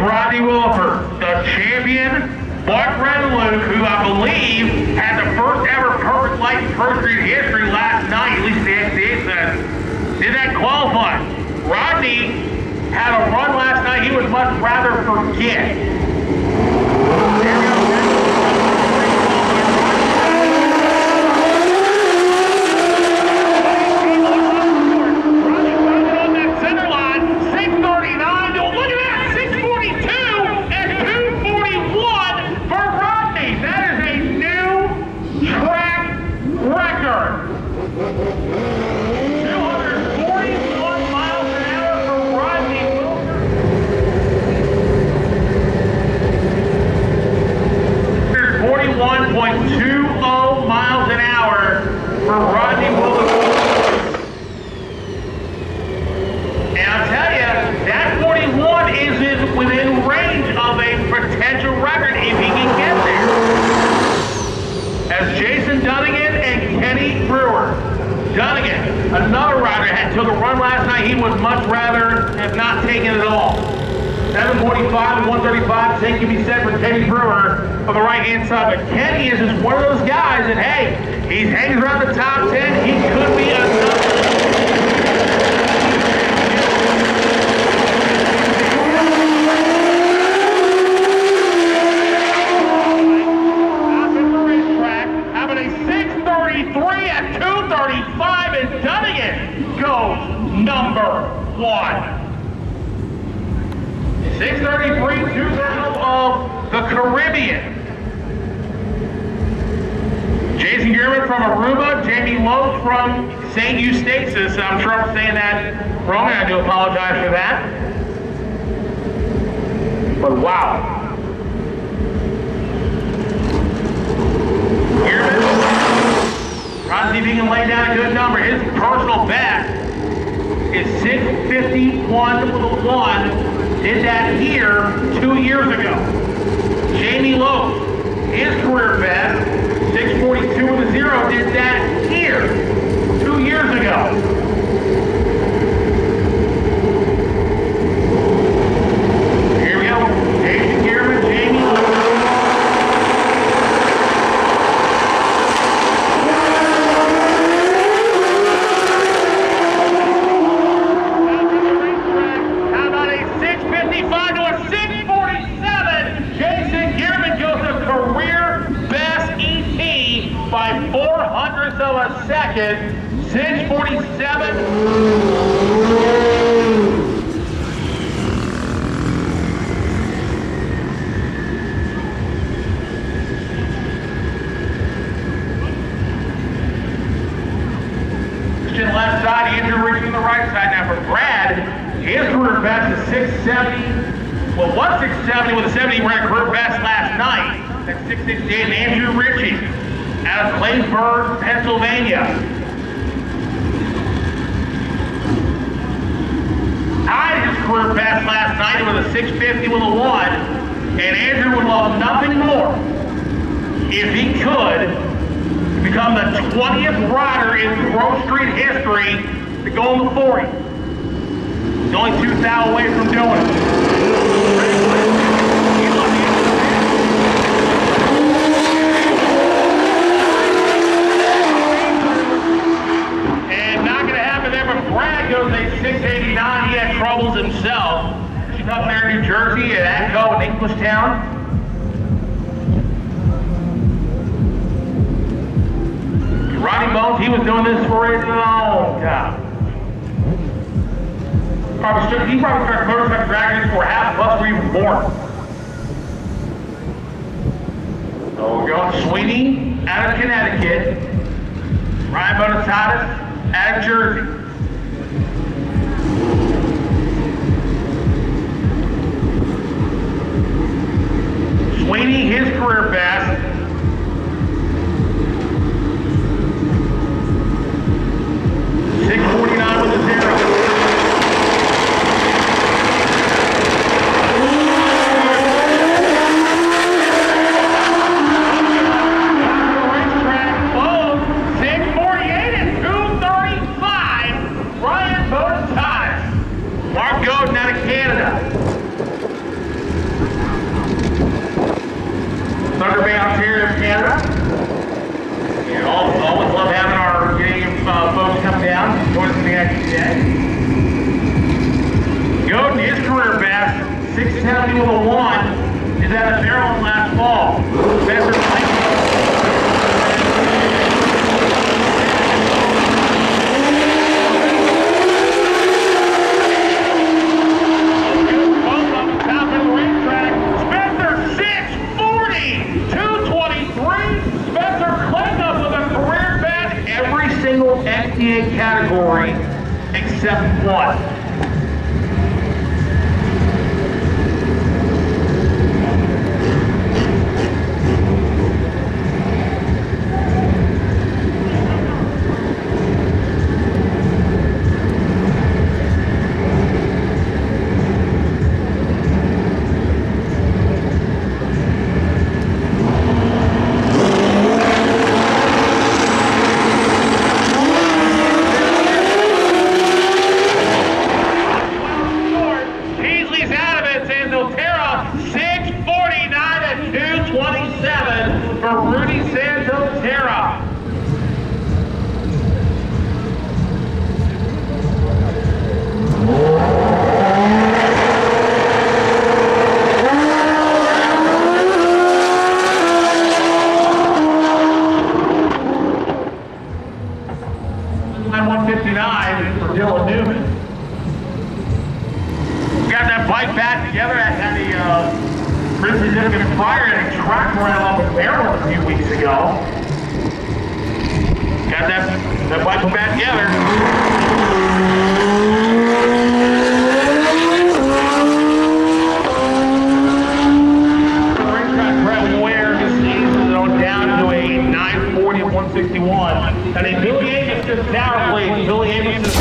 Rodney Williford, the champion, Mark Rendeluk, who I believe had the first ever perfect light in Pro Street history last night, at least the XDA says, did that qualify. Rodney had a run last night he would much rather forget. There we go. Dunigan, another rider, took a run last night he would much rather have not taken it all. 745 and 135, same can be said for Kenny Brewer on the right-hand side. But Kenny is just one of those guys that, hey, he hangs around the top 10. He could be another. Number one. 633, 2 of the Caribbean. Jayson Geerman from Aruba, Jamie Lowe from St. Eustatius. I'm sure I'm saying that wrong, and I do apologize for that. But wow. Geerman, trying to see if he can lay down a good number. His personal best is 651 with a 1. Did that here 2 years ago. Jamie Lowe, his career best, 642 with a 0, did that here 2 years ago. Here we go. Jayson Geerman, Jamie Lowe. By 400ths of a second, 647. Christian left side, Andrew reaching the right side. Now for Brad, his career best is 670. Well, was 670 with a 70 ran career best last night. That's 668. And Andrew Richie out of Claysburg, Pennsylvania. Tied his career best last night with a 650 with a 1, and Andrew would love nothing more if he could become the 20th rider in Pro Street history to go on the 40. He's only 2 thou away from doing it. Brad goes a 689. He had troubles himself. She's up there in New Jersey at Atco in Englishtown. Rodney Bones, he was doing this for a long time. He probably started motorcycle dragons before half of us were even born. So we're going Sweeney out of Connecticut. Ryan Bonitatis out of Jersey. Sweeney, his career best, 649 with a 0. Racetrack, both 648 and 235. 270 with a 1 is at a Maryland last fall. Spencer XDA category except one. For Rudy Sanzottera. Line 159 for Dylan Newman. Got that bike back together at the Richie and prior at a track run up in Maryland a few weeks ago. Got that bike back together. The racetrack traveling where this season is down to a 940 and 161. And then Billy Amos just now plays. Billy Amos is